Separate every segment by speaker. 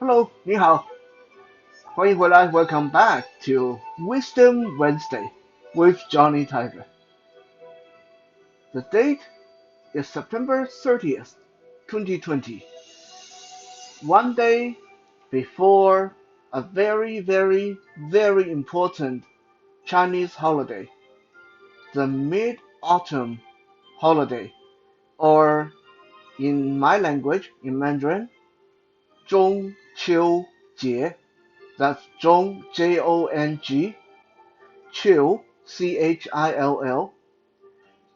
Speaker 1: Hello，你好，欢迎回来，Welcome back to Wisdom Wednesday with Johnny Tiger. The date is September 30th, 2020. One day before a very, very, very important Chinese holiday, the Mid-Autumn holiday, or in my language, in Mandarin, 中秋节. That's Zhong, J-O-N-G, Chill, C-H-I-L-L,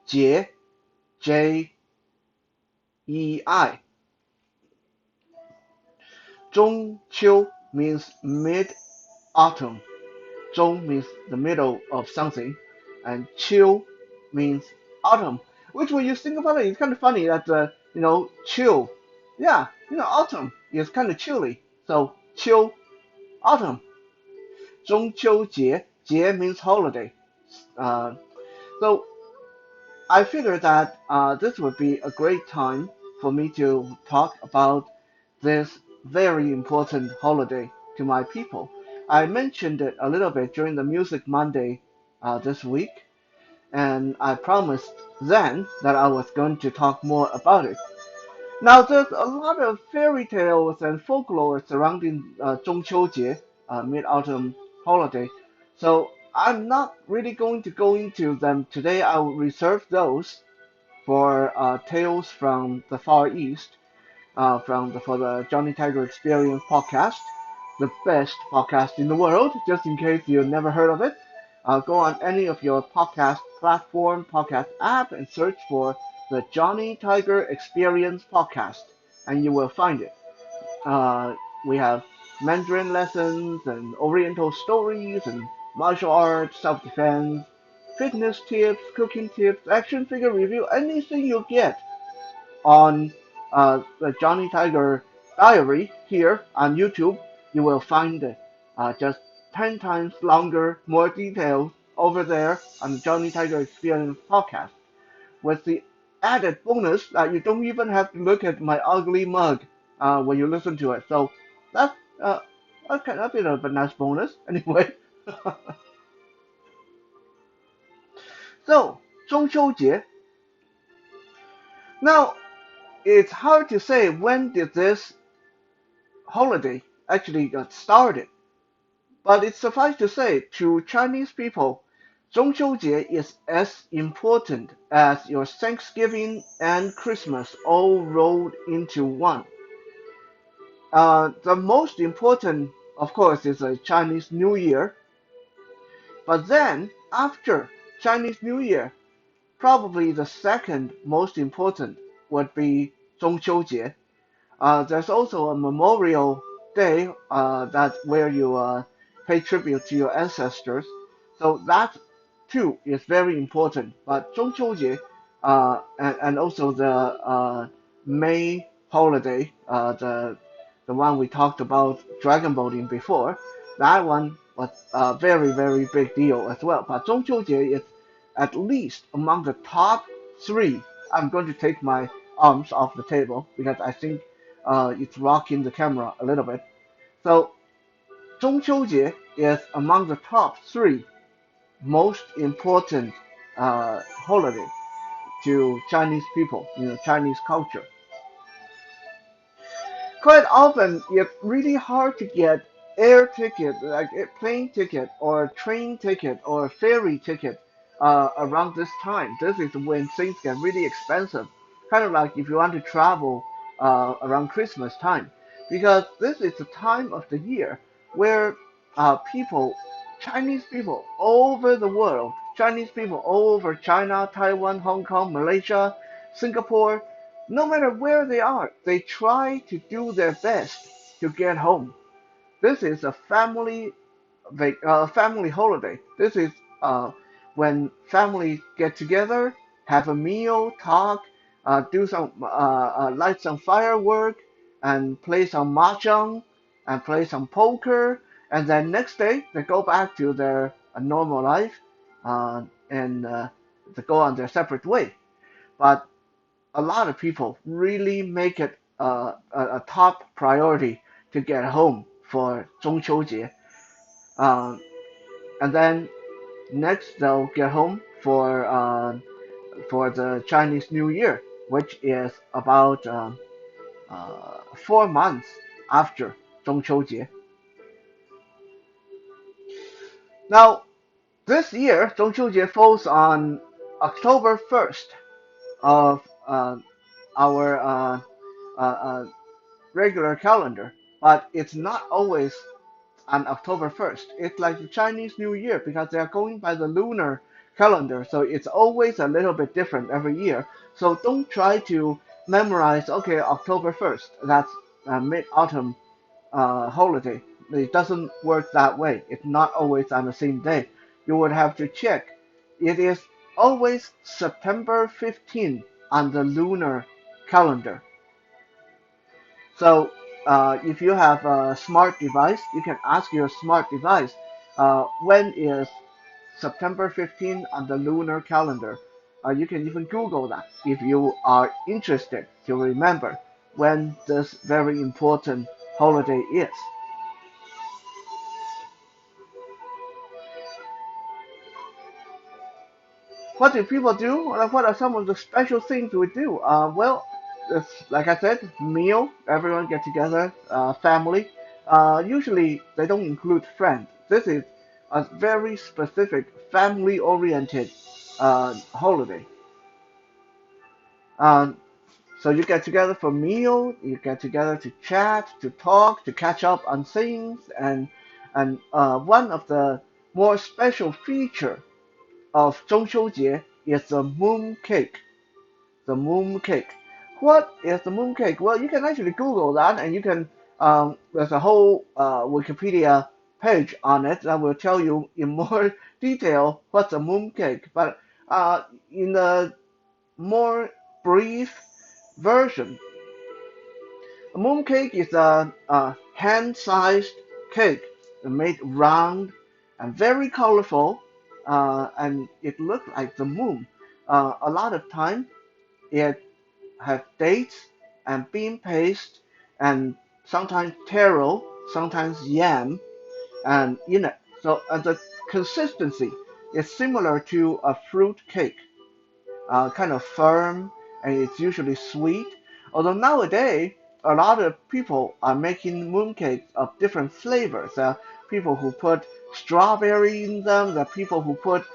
Speaker 1: Jie, J-E-I. Zhongqiu means mid-autumn. Zhong means the middle of something, and Qiu means autumn. Which, when you think about it, it's kind of funny that chill. Yeah, autumn is kind of chilly. So chill, autumn. 中秋节, Jie means holiday. Uh, so I figured that this would be a great time for me to talk about this very important holiday to my people. I mentioned it a little bit during the Music Monday this week, and I promised then that I was going to talk more about it. Now, there's a lot of fairy tales and folklore surrounding 中秋节, Mid-Autumn holiday, so I'm not really going to go into them today. I will reserve those for Tales from the Far East, for the Johnny Tiger Experience podcast, the best podcast in the world. Just in case you've never heard of it, go on any of your podcast platform, podcast app, and search for the Johnny Tiger Experience podcast, and you will find it. We have Mandarin lessons and Oriental stories and martial arts, self-defense, fitness tips, cooking tips, action figure review, anything you get on the Johnny Tiger Diary here on YouTube, you will find it just 10 times longer, more detailed over there on the Johnny Tiger Experience podcast, with the added bonus that you don't even have to look at my ugly mug when you listen to it. So that's a kind of bit of a nice bonus anyway. So 中秋节. Now it's hard to say when did this holiday actually got started, but it's suffice to say to Chinese people, 中秋节 is as important as your Thanksgiving and Christmas all rolled into one. The most important, of course, is a Chinese New Year, but then after Chinese New Year, probably the second most important would be 中秋节. There's also a memorial day that where you pay tribute to your ancestors. So that too is very important. But 中秋节 and also the May holiday, the one we talked about dragon boating before, that one was a very very big deal as well. But 中秋节 is at least among the top three. I'm going to take my arms off the table because I think it's rocking the camera a little bit. So 中秋节 is among the top three most important holiday to Chinese people, Chinese culture. Quite often, it's really hard to get air ticket, like a plane ticket or train ticket or ferry ticket around this time. This is when things get really expensive. Kind of like if you want to travel around Christmas time, because this is the time of the year where people, Chinese people all over the world, Chinese people all over China, Taiwan, Hong Kong, Malaysia, Singapore, no matter where they are, they try to do their best to get home. This is a family holiday. This is when families get together, have a meal, talk, do some light some firework, and play some mahjong, and play some poker, and then next day they go back to their normal life, and they go on their separate way. But a lot of people really make it a top priority to get home for zhongchoji. Um, and then next they'll get home for the Chinese New Year, which is about 4 months after zhongchoji. Now this year zhongchoji falls on October 1st of our uh, regular calendar, but it's not always on October 1st. It's like the Chinese New Year because they are going by the lunar calendar, so it's always a little bit different every year. So don't try to memorize, okay, October 1st, that's mid-autumn holiday. It doesn't work that way. It's not always on the same day. You would have to check. It is always September 15th on the lunar calendar. So if you have a smart device, you can ask your smart device when is September 15th on the lunar calendar. You can even Google that if you are interested to remember when this very important holiday is. What do people do? What are some of the special things we do? Well, it's, like I said, meal. Everyone get together, family. Usually they don't include friends. This is a very specific family-oriented holiday. Um, so you get together for meal. You get together to chat, to talk, to catch up on things, and one of the more special feature of 中秋节 is the mooncake. The mooncake. What is the mooncake? Well, you can actually Google that, and you can. There's a whole Wikipedia page on it that will tell you in more detail what's a mooncake. But in a more brief version, a mooncake is a hand-sized cake made round and very colorful, and it looks like the moon. A lot of time it has dates and bean paste and sometimes taro, sometimes yam, and in it. So the consistency is similar to a fruit cake, kind of firm, and it's usually sweet. Although nowadays, a lot of people are making mooncakes of different flavors. There are people who put strawberry in them. There are people who put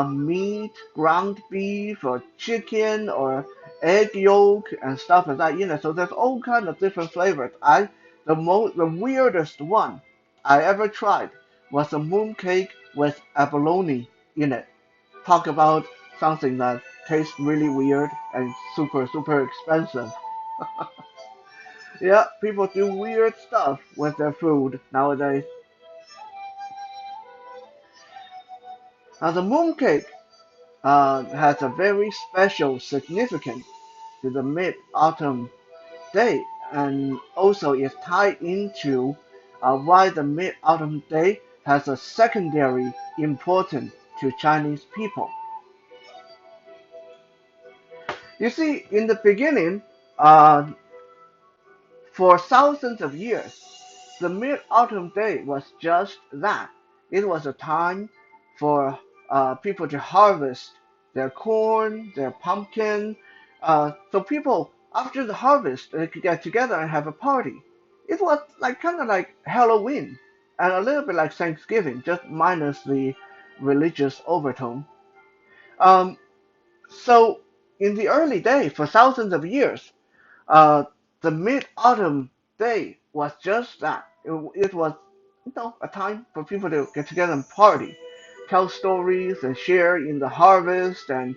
Speaker 1: meat, ground beef, or chicken, or egg yolk and stuff like that. So there's all kind of different flavors. The weirdest one I ever tried was a mooncake with abalone in it. Talk about something that tastes really weird and super, super expensive. Yeah, people do weird stuff with their food nowadays. Now, the mooncake has a very special significance to the Mid-Autumn Day, and also is tied into why the Mid-Autumn Day has a secondary importance to Chinese people. You see, in the beginning, uh, for thousands of years, the Mid-Autumn Day was just that. It was a time for people to harvest their corn, their pumpkin. So people, after the harvest, they could get together and have a party. It was like kind of like Halloween and a little bit like Thanksgiving, just minus the religious overtone. Um, so in the early days, for thousands of years, uh, the Mid-Autumn Day was just that. It was, a time for people to get together and party, tell stories, and share in the harvest, and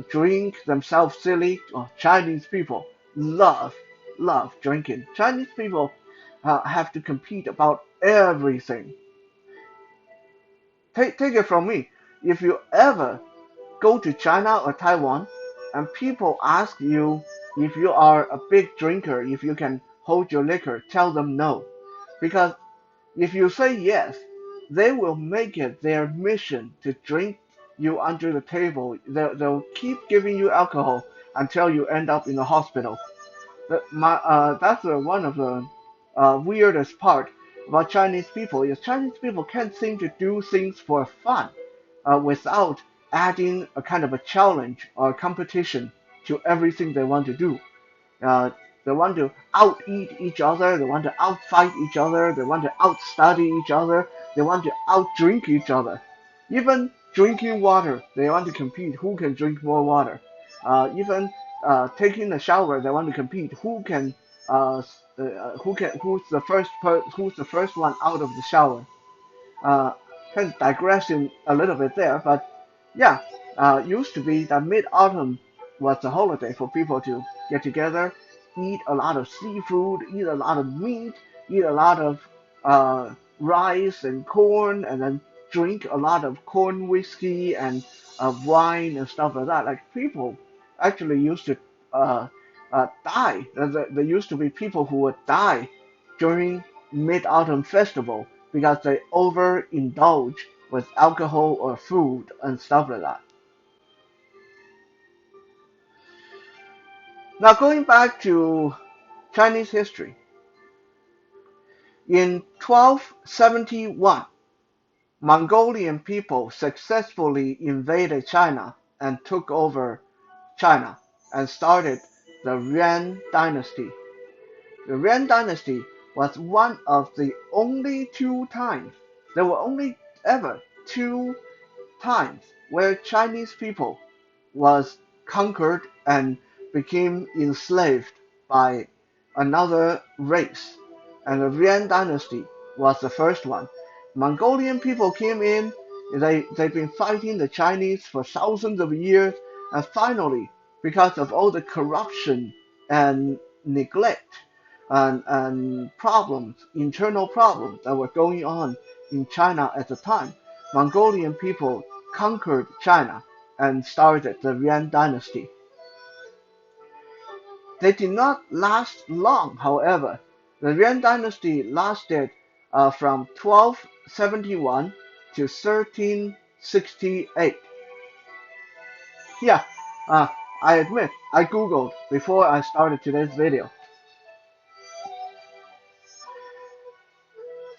Speaker 1: drink themselves silly. Oh, Chinese people love love drinking. Chinese people have to compete about everything. Take it from me. If you ever go to China or Taiwan and people ask you if you are a big drinker, if you can hold your liquor, tell them no. Because if you say yes, they will make it their mission to drink you under the table. They'll keep giving you alcohol until you end up in the hospital. That's one of the weirdest part about Chinese people is Chinese people can't seem to do things for fun without adding a kind of a challenge or competition to everything they want to do. Uh, they want to out eat each other, they want to out fight each other, they want to out study each other, they want to out drink each other. Even drinking water, they want to compete who can drink more water. Even taking a shower, they want to compete who's the first one out of the shower. Uh, kind of digressing a little bit there, but yeah, used to be that Mid-Autumn was a holiday for people to get together, eat a lot of seafood, eat a lot of meat, eat a lot of rice and corn, and then drink a lot of corn whiskey and wine and stuff like that. Like people actually used to die. There used to be people who would die during Mid-Autumn Festival because they overindulge with alcohol or food and stuff like that. Now, going back to Chinese history, in 1271, Mongolian people successfully invaded China and took over China and started the Yuan dynasty. The Yuan dynasty was one of the only two times, there were only ever two times where Chinese people was conquered and became enslaved by another race. And the Yuan dynasty was the first one. Mongolian people came in, they've been fighting the Chinese for thousands of years, and finally, because of all the corruption and neglect and problems, internal problems that were going on in China at the time, Mongolian people conquered China and started the Yuan dynasty. They did not last long, however. The Yuan dynasty lasted from 1271 to 1368. Yeah, uh, I admit, I googled before I started today's video.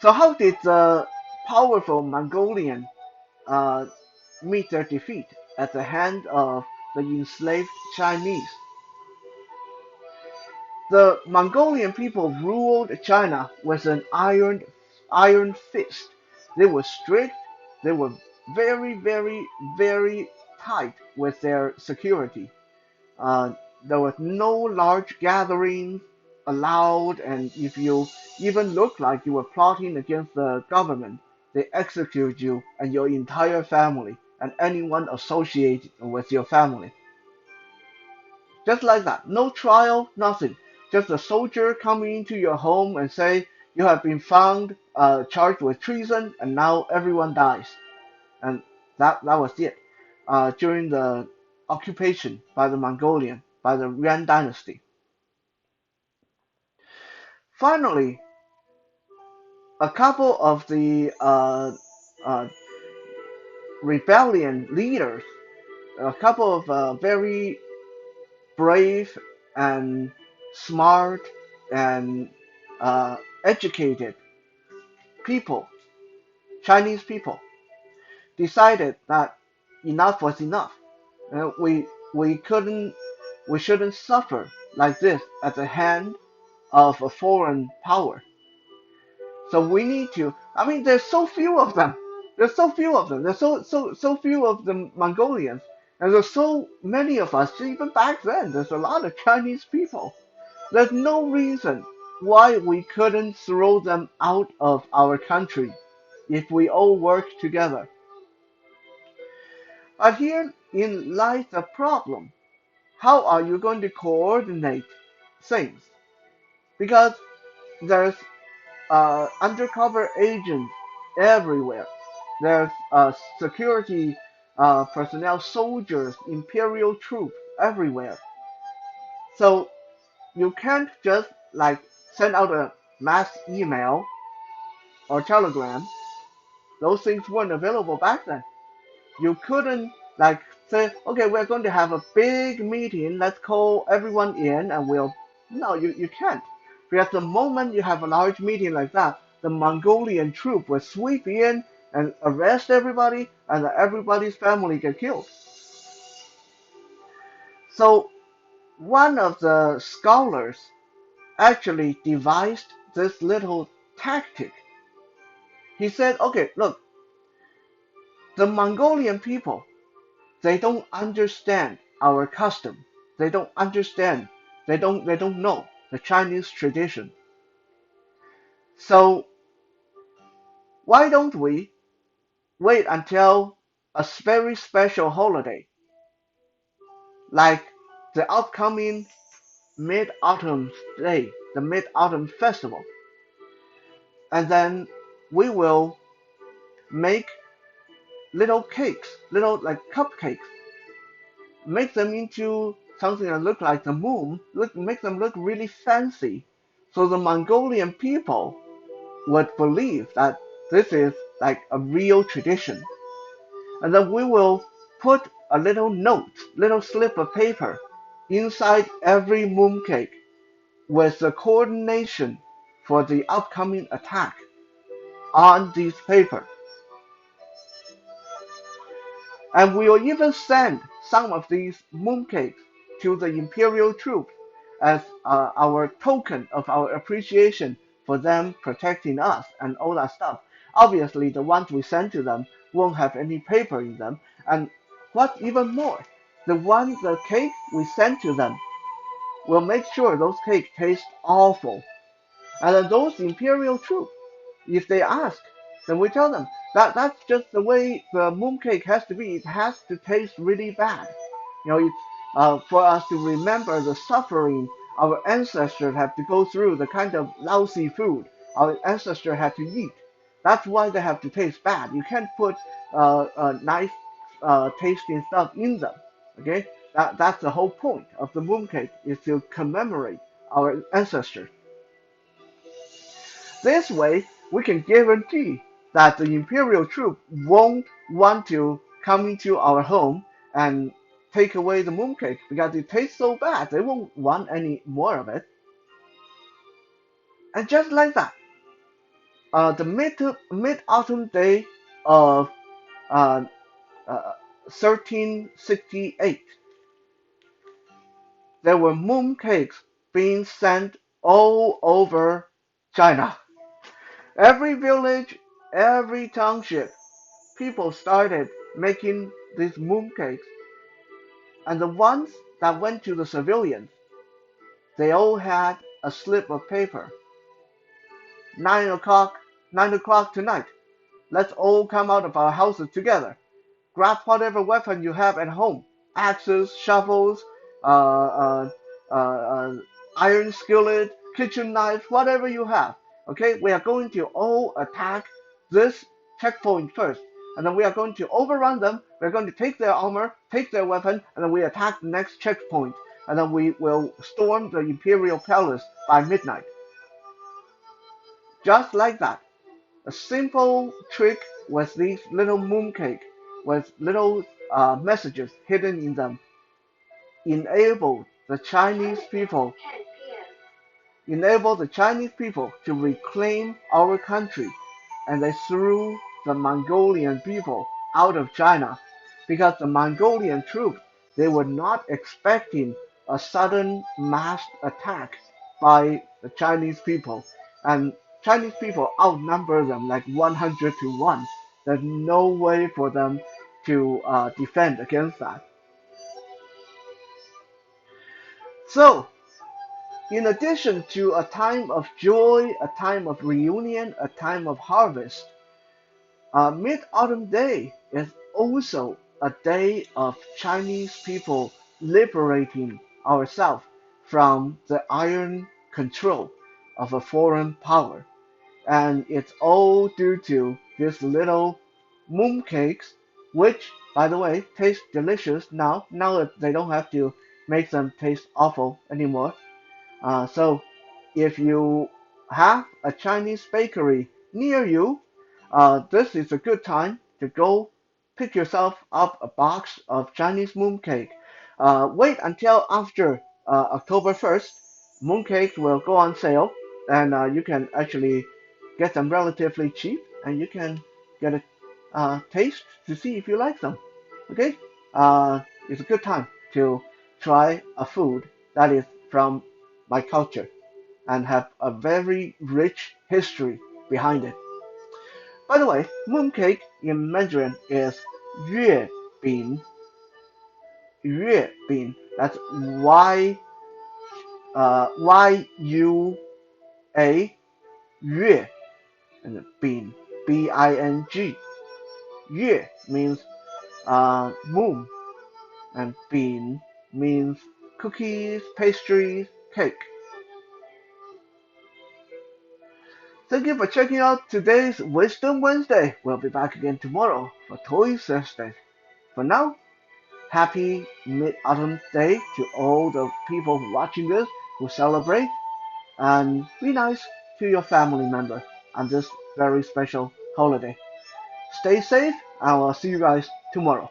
Speaker 1: So how did the powerful Mongolian uh, meet their defeat at the hand of the enslaved Chinese? The Mongolian people ruled China with an iron fist. They were strict, they were very, very, very tight with their security. There was no large gatherings allowed, and if you even looked like you were plotting against the government, they execute you and your entire family and anyone associated with your family. Just like that. No trial, nothing. Just a soldier coming into your home and say you have been found charged with treason and now everyone dies. And that was it. During the occupation by the Mongolian, by the Yuan dynasty. Finally, a couple of the uh, rebellion leaders, a couple of very brave and smart and educated people, Chinese people, decided that enough was enough. We couldn't, we shouldn't suffer like this at the hand of a foreign power. So we need to. I mean, there's so few of them. There's so few of them. There's so few of the Mongolians, and there's so many of us. Even back then, there's a lot of Chinese people. There's no reason why we couldn't throw them out of our country if we all work together. But here in lies the problem. How are you going to coordinate things? Because there's undercover agents everywhere. There's security personnel, soldiers, imperial troops everywhere. So you can't just like send out a mass email or telegram. Those things weren't available back then. You couldn't like say, okay, we're going to have a big meeting. Let's call everyone in and we'll No, you can't. Because the moment you have a large meeting like that, the Mongolian troop will sweep in and arrest everybody, and everybody's family get killed. So one of the scholars actually devised this little tactic. He said, okay, look, the Mongolian people, they don't understand our custom. They don't understand. They don't know the Chinese tradition. So why don't we wait until a very special holiday, like the upcoming Mid-Autumn Day, the Mid-Autumn Festival, and then we will make little cakes, little like cupcakes, make them into something that look like the moon, make them look really fancy, so the Mongolian people would believe that this is like a real tradition. And then we will put a little note, little slip of paper inside every mooncake with the coordination for the upcoming attack on this paper. And we will even send some of these mooncakes to the imperial troops as our token of our appreciation for them protecting us and all that stuff. Obviously, the ones we send to them won't have any paper in them. And what even more, the cake we send to them will make sure those cakes taste awful. And then those imperial troops, if they ask, then we tell them that that's just the way the mooncake has to be. It has to taste really bad. It's for us to remember the suffering our ancestors have to go through, the kind of lousy food our ancestors had to eat. That's why they have to taste bad. You can't put nice tasting stuff in them. Okay, that's the whole point of the mooncake is to commemorate our ancestors. This way, we can guarantee that the imperial troop won't want to come into our home and take away the mooncake because it tastes so bad. They won't want any more of it. And just like that, the mid-autumn day of uh, uh, 1368, there were mooncakes being sent all over China. Every village, every township, people started making these mooncakes, and the ones that went to the civilians, they all had a slip of paper. 9 o'clock, 9 o'clock tonight. Let's all come out of our houses together. Grab whatever weapon you have at home: axes, shovels, uh, uh, iron skillet, kitchen knives, whatever you have. Okay, we are going to all attack this checkpoint first, and then we are going to overrun them. We're going to take their armor, take their weapon, and then we attack the next checkpoint, and then we will storm the imperial palace by midnight. Just like that. A simple trick with these little mooncake with little messages hidden in them enabled the Chinese people to reclaim our country, and they threw the Mongolian people out of China because the Mongolian troops, they were not expecting a sudden mass attack by the Chinese people, and Chinese people outnumber them like 100 to 1. There's no way for them to defend against that. So in addition to a time of joy, a time of reunion, a time of harvest, Mid-Autumn Day is also a day of Chinese people liberating ourselves from the iron control of a foreign power. And it's all due to these little mooncakes, which, by the way, taste delicious now. Now that they don't have to make them taste awful anymore. So if you have a Chinese bakery near you, this is a good time to go pick yourself up a box of Chinese mooncake. Wait until after October 1st. mooncakes will go on sale, and you can actually get them relatively cheap, and you can get a taste to see if you like them. Okay, it's a good time to try a food that is from my culture and have a very rich history behind it. By the way, mooncake in Mandarin is 月饼, 月饼. That's Y-U-A, 月, and 饼, B-I-N-G. 月 means moon, and 饼 means cookies, pastries, cake. Thank you for checking out today's Wisdom Wednesday. We'll be back again tomorrow for Toy Thursday. For now, happy Mid-Autumn Day to all the people watching this who celebrate, and be nice to your family member on this very special holiday. Stay safe, and I'll see you guys tomorrow.